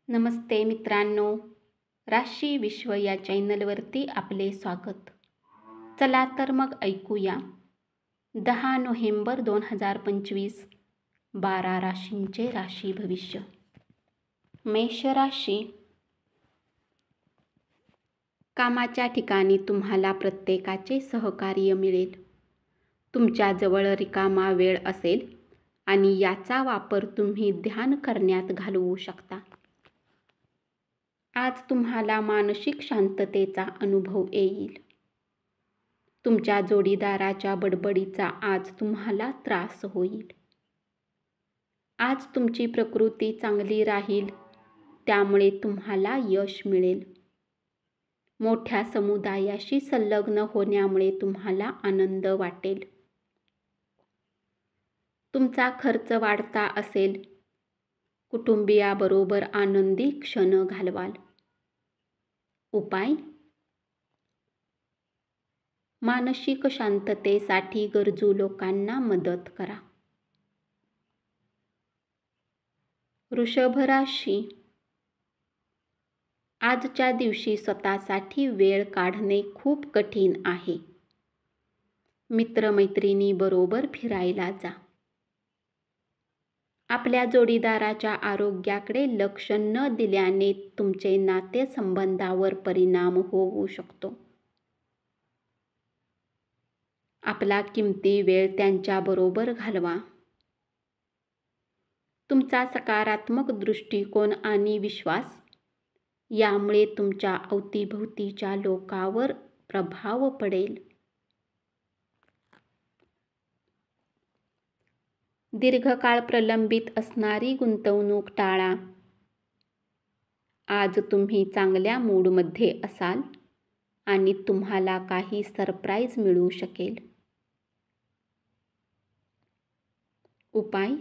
नमस्ते मित्रांनो, राशी विश्व या चॅनलवरती आपले स्वागत. चला तर मग ऐकूया 10 नोव्हेंबर 2025 12 राशींचे राशी भविष्य. मेष राशी. कामाच्या ठिकाणी तुम्हाला प्रत्येकाचे सहकार्य मिळेल. तुमच्याजवळ रिकामा वेळ असेल आणि याचा वापर तुम्ही ध्यान करण्यात घालवू शकता. आज तुम्हाला मानसिक शांततेचा अनुभव येईल. तुमच्या जोडीदाराच्या बडबडीचा आज तुम्हाला त्रास होईल. आज तुमची प्रकृती चांगली राहील, त्यामुळे तुम्हाला यश मिळेल. मोठ्या समुदायाशी संलग्न होण्यामुळे तुम्हाला आनंद वाटेल. तुमचा खर्च वाढता असेल, कुटुंबियाबरोबर आनंदी क्षण घालवाल. उपाय: मानसिक शांततेसाठी गरजू लोकांना मदत करा. वृषभ राशी. आजच्या दिवशी स्वतःसाठी वेळ काढणे खूप कठीण आहे. मित्रमैत्रिणींबरोबर फिरायला जा. आपल्या जोडीदाराच्या आरोग्याकडे लक्ष न दिल्याने तुमचे नातेसंबंधावर परिणाम होऊ शकतो. आपला किमती वेळ त्यांच्याबरोबर घालवा. तुमचा सकारात्मक दृष्टिकोन आणि विश्वास यामुळे तुमच्या अवतीभोवतीच्या लोकांवर प्रभाव पडेल. दीर्घकाळ प्रलंबित असणारी गुंतवणूक टाळा. आज तुम्ही चांगल्या मूडमध्ये असाल आणि तुम्हाला काही सरप्राईज मिळू शकेल. उपाय: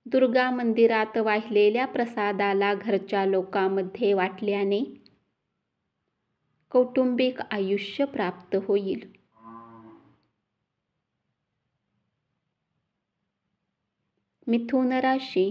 दुर्गा मंदिरात वाहिलेल्या प्रसादाला घरच्या लोकांमध्ये वाटल्याने कौटुंबिक आयुष्य प्राप्त होईल. मिथुन राशी.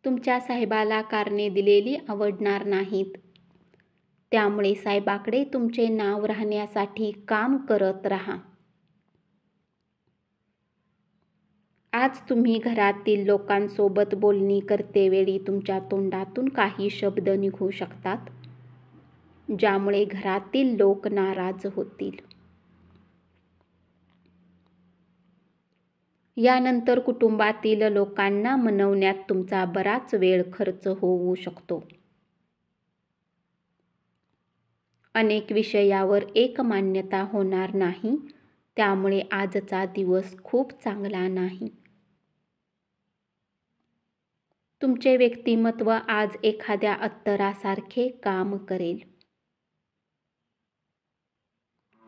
तुमच्या साहेबाला कारणे दिलेली आवडणार नाहीत, त्यामुळे साहेबाकडे तुमचे नाव राहण्यासाठी काम करत राहा. आज तुम्ही घरातील लोकांसोबत बोलणी करतेवेळी तुमच्या तोंडातून काही शब्द निघू शकतात, ज्यामुळे घरातील लोक नाराज होतील. यानंतर कुटुंबातील लोकांना मनवण्यात तुमचा बराच वेळ खर्च होऊ शकतो. अनेक विषयावर एकमान्यता होणार नाही, त्यामुळे आजचा दिवस खूप चांगला नाही. तुमचे व्यक्तिमत्व आज एखाद्या अत्तरासारखे काम करेल.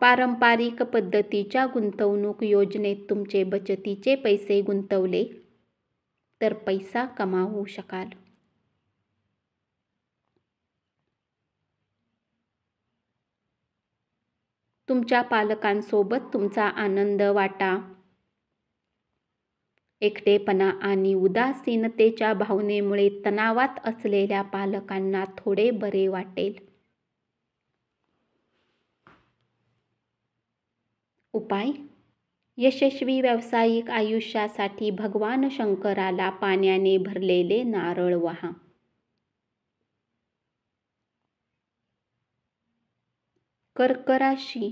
पारंपरिक पद्धतीच्या गुंतवणूक योजनेत तुमचे बचतीचे पैसे गुंतवले तर पैसा कमावू शकाल. तुमच्या पालकांसोबत तुमचा आनंद वाटा. एकटेपणा आणि उदासीनतेच्या भावनेमुळे तणावात असलेल्या पालकांना थोडे बरे वाटेल. उपाय: यशस्वी व्यावसायिक आयुष्यासाठी भगवान शंकराला पाण्याने भरलेले नारळ वाहा. कर्क राशी.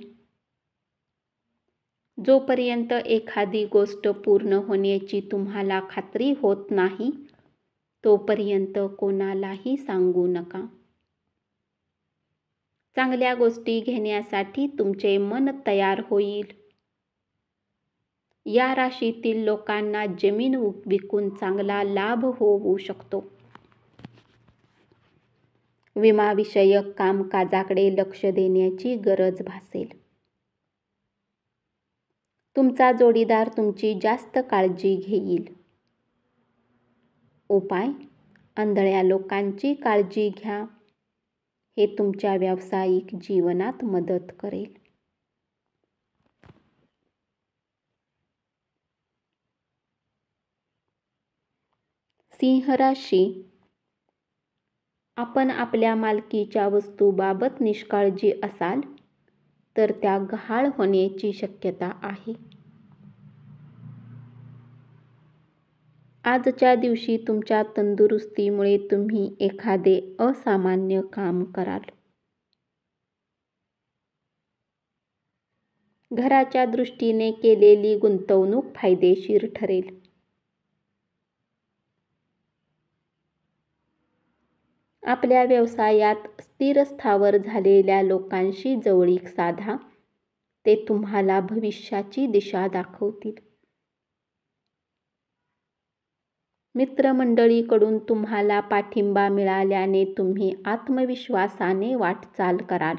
जोपर्यंत एखादी गोष्ट पूर्ण होण्याची तुम्हाला खात्री होत नाही, तोपर्यंत कोणालाही सांगू नका. चांगल्या गोष्टी घेण्यासाठी तुमचे मन तयार होईल. या राशीतील लोकांना जमीन विकून चांगला लाभ होऊ शकतो. विमाविषयक कामकाजाकडे लक्ष देण्याची गरज भासेल. तुमचा जोडीदार तुमची जास्त काळजी घेईल. उपाय: आंधळ्या लोकांची काळजी घ्या. हे तुमच्या व्यावसायिक जीवनात मदत करेल. सिंह राशी, आपण आपल्या मालकीच्या वस्तूबाबत निष्काळजी असाल तर त्या गहाळ होण्याची शक्यता आहे. आजच्या दिवशी तुमच्या तंदुरुस्तीमुळे तुम्ही एखादे असामान्य काम कराल. घराच्या दृष्टीने केलेली गुंतवणूक फायदेशीर ठरेल. आपल्या व्यवसायात स्थिर स्थावर झालेल्या लोकांशी जवळीक साधा. ते तुम्हाला भविष्याची दिशा दाखवतील. मित्रमंडळीकडून तुम्हाला पाठिंबा मिळाल्याने तुम्ही आत्मविश्वासाने वाटचाल कराल.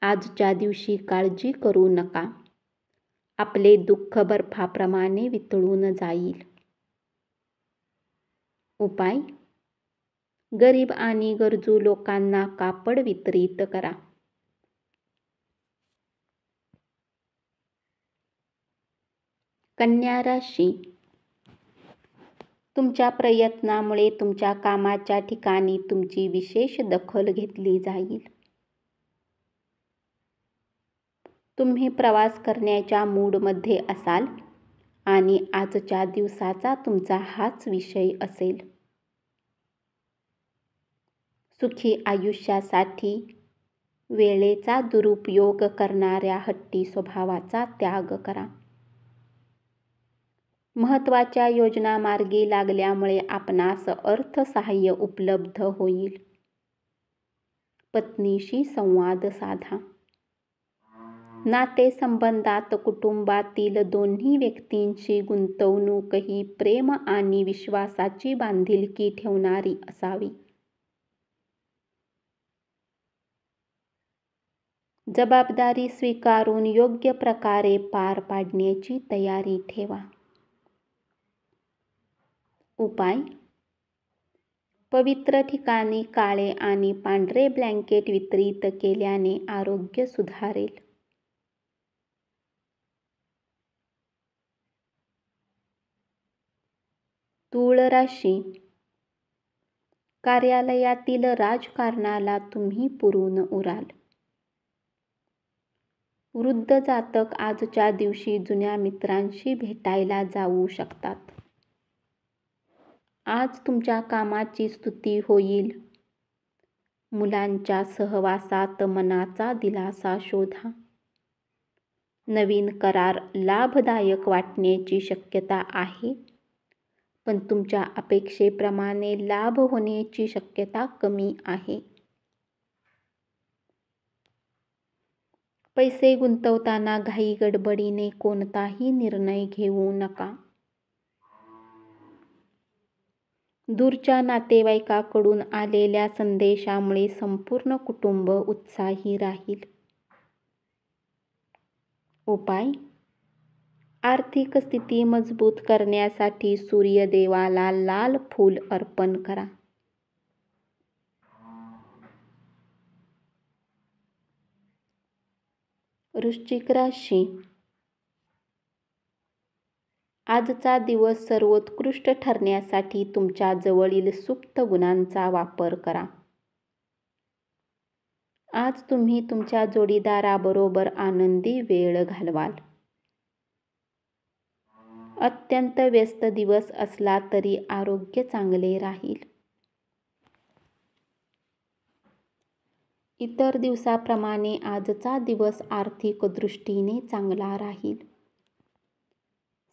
आजच्या दिवशी काळजी करू नका. आपले दुःख बर्फाप्रमाणे वितळून जाईल. उपाय: गरीब आणि गरजू लोकांना कापड वितरित करा. कन्या राशी, तुमच्या प्रयत्नामुळे तुमच्या कामाच्या ठिकाणी तुमची विशेष दखल घेतली जाईल. तुम्ही प्रवास करण्याच्या मूडमध्ये असाल आणि आजच्या दिवसाचा तुमचा हाच विषय असेल. सुखी आयुष्यासाठी वेळेचा दुरुपयोग करणाऱ्या हट्टी स्वभावाचा त्याग करा. महत्त्वाच्या योजना मार्गी लागल्यामुळे आपणास अर्थसहाय्य उपलब्ध होईल. पत्नीशी संवाद साधा. नातेसंबंधात कुटुंबातील दोन्ही व्यक्तींची गुंतवणूक ही प्रेम आणि विश्वासाची बांधिलकी ठेवणारी असावी. जबाबदारी स्वीकारून योग्य प्रकारे पार पाडण्याची तयारी ठेवा. उपाय: पवित्र ठिकाणी काळे आणि पांढरे ब्लँकेट वितरित केल्याने आरोग्य सुधारेल. तूळ राशी, कार्यालयातील राजकारणाला तुम्ही पुरून उराल. वृद्ध जातक आजच्या दिवशी जुन्या मित्रांशी भेटायला जाऊ शकतात. आज तुमच्या कामाची स्तुती होईल. मुलांच्या सहवासात मनाचा दिलासा शोधा. नवीन करार लाभदायक वाटण्याची शक्यता आहे, पण तुमच्या अपेक्षेप्रमाणे लाभ होण्याची शक्यता कमी आहे. पैसे गुंतवताना घाईगडबडीने कोणताही निर्णय घेऊ नका. दूरच्या नातेवाईकाकडून आलेल्या संदेशामुळे संपूर्ण कुटुंब उत्साही राहील. उपाय: आर्थिक स्थिती मजबूत करण्यासाठी सूर्यदेवाला लाल फूल अर्पण करा. वृश्चिक राशी, आजचा दिवस सर्वोत्कृष्ट ठरण्यासाठी तुमच्या जवळील सुप्त गुणांचा वापर करा. आज तुम्ही तुमच्या जोडीदाराबरोबर आनंदी वेळ घालवाल. अत्यंत व्यस्त दिवस असला तरी आरोग्य चांगले राहील. इतर दिवसाप्रमाणे आजचा दिवस आर्थिक दृष्टीने चांगला राहील.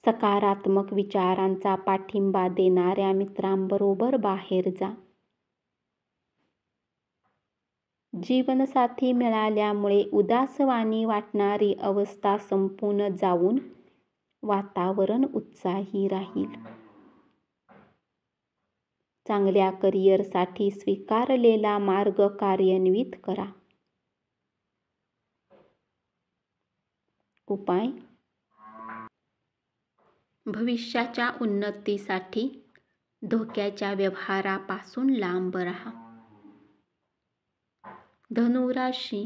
सकारात्मक विचारांचा पाठिंबा देणाऱ्या मित्रांबरोबर बाहेर जा. जीवनसाथी मिळाल्यामुळे उदासवाणी वाटणारी अवस्था संपून जाऊन वातावरण उत्साही राहील. चांगल्या करिअरसाठी स्वीकारलेला मार्ग कार्यान्वित करा. उपाय: भविष्याच्या उन्नतीसाठी धोक्याच्या व्यवहारापासून लांब राहा. धनु राशी,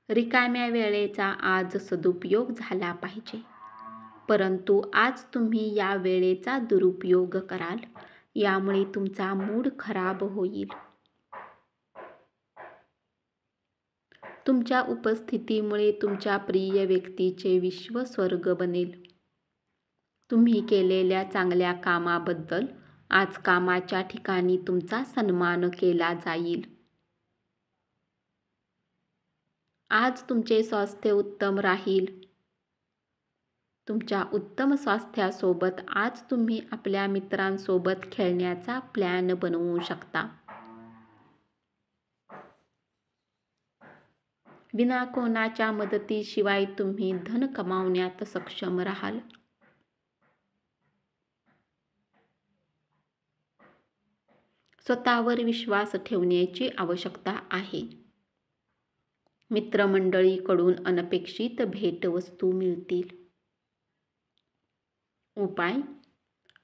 रिकाम्या वेळेचा आज सदुपयोग झाला पाहिजे. परंतु आज तुम्ही या वेळेचा दुरुपयोग कराल, यामुळे तुमचा मूड खराब होईल. तुमच्या उपस्थितीमुळे तुमच्या प्रिय व्यक्तीचे विश्व स्वर्ग बनेल. तुम्ही केलेल्या चांगल्या कामाबद्दल आज कामाच्या ठिकाणी तुमचा सन्मान केला जाईल. आज तुमचे स्वास्थ्य उत्तम राहील. तुमच्या उत्तम स्वास्थ्यासोबत आज तुम्ही आपल्या मित्रांसोबत खेळण्याचा प्लॅन बनवू शकता. विना कोणाच्या मदतीशिवाय तुम्ही धन कमावण्यात सक्षम राहाल. स्वतःवर विश्वास ठेवण्याची आवश्यकता आहे. मित्रमंडळीकडून अनपेक्षित भेटवस्तू मिळतील. उपाय: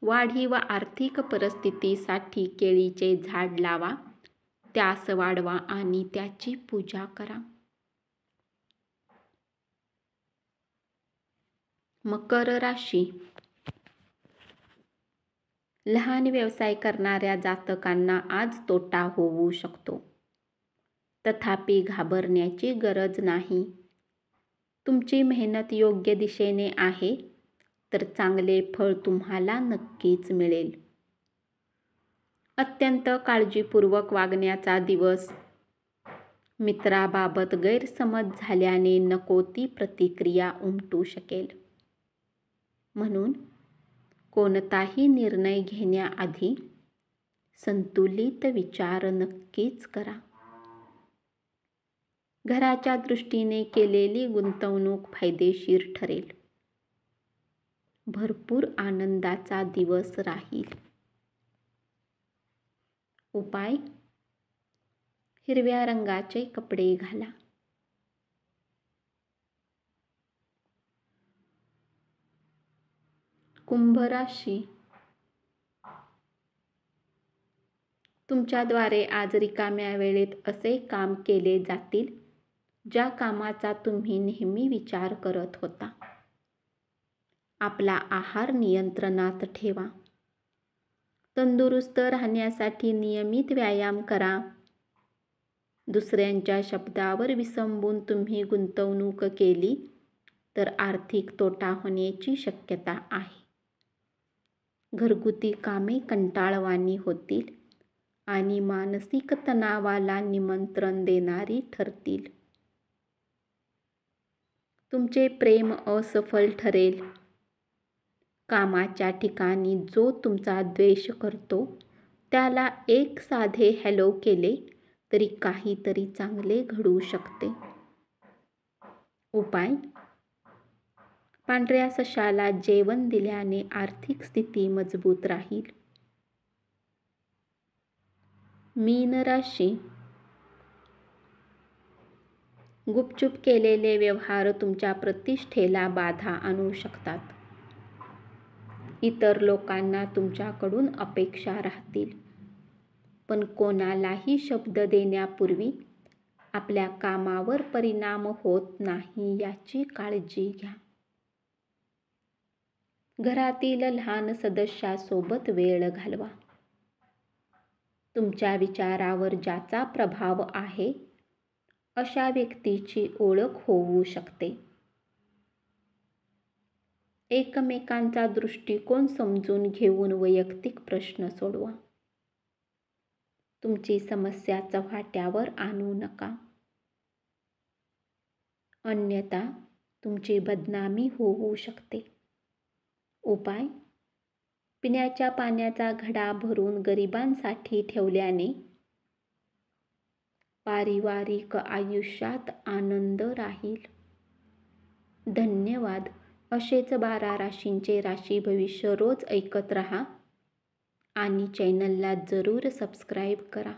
वाढीव आर्थिक परिस्थितीसाठी केळीचे झाड लावा, त्यास वाढवा आणि त्याची पूजा करा. मकर राशी. लहान व्यवसाय करणाऱ्या जातकांना आज तोटा होऊ शकतो. तथापि घाबरण्याची गरज नाही. तुमची मेहनत योग्य दिशेने आहे, तर चांगले फळ तुम्हाला नक्कीच मिळेल. अत्यंत काळजीपूर्वक वागण्याचा दिवस. मित्राबाबत गैरसमज झाल्याने नको ती प्रतिक्रिया उमटू शकेल. म्हणून कोणताही निर्णय घेण्याआधी संतुलित विचार नक्कीच करा. घराच्या दृष्टीने केलेली गुंतवणूक फायदेशीर ठरेल. भरपूर आनंदाचा दिवस राहील. उपाय: हिरव्या रंगाचे कपडे घाला. कुंभ राशी. तुमच्याद्वारे आज रिकाम्या वेळेत असे काम केले जातील, ज्या कामाचा तुम्ही नेहमी विचार करत होता. आपला आहार नियंत्रणात ठेवा. तंदुरुस्त राहण्यासाठी नियमित व्यायाम करा. दुसऱ्यांच्या शब्दावर विसंबून तुम्ही गुंतवणूक केली तर आर्थिक तोटा होण्याची शक्यता आहे. घरगुती कामे कंटाळवाणी होतील आणि मानसिक तणावाला निमंत्रण देणारी ठरतील. तुमचे प्रेम असफल ठरेल. कामाच्या ठिकाणी जो तुमचा द्वेष करतो त्याला एक साधे हॅलो केले तरी काहीतरी चांगले घडू शकते. उपाय: पांढऱ्या सशाला जेवण दिल्याने आर्थिक स्थिती मजबूत राहील. मीन राशी. गुपचूप केलेले व्यवहार तुमच्या प्रतिष्ठेला बाधा आणू शकतात. इतर लोकांना तुमच्याकडून अपेक्षा राहतील, पण कोणालाही शब्द देण्यापूर्वी आपल्या कामावर परिणाम होत नाही याची काळजी घ्या. घरातील लहान सदस्यासोबत वेळ घालवा. तुमच्या विचारावर ज्याचा प्रभाव आहे अशा व्यक्तीची ओळख होऊ शकते. एकमेकांचा दृष्टिकोन समजून घेऊन वैयक्तिक प्रश्न सोडवा. तुमची समस्या चव्हाट्यावर आणू नका, अन्यथा तुमची बदनामी होऊ शकते. उपाय: पिण्याच्या पाण्याचा घडा भरून गरिबांसाठी ठेवल्याने पारिवारिक आयुष्यात आनंद राहील. धन्यवाद. असेच 12 राशींचे राशी भविष्य रोज ऐकत रहा आणि चॅनलला जरूर सबस्क्राईब करा.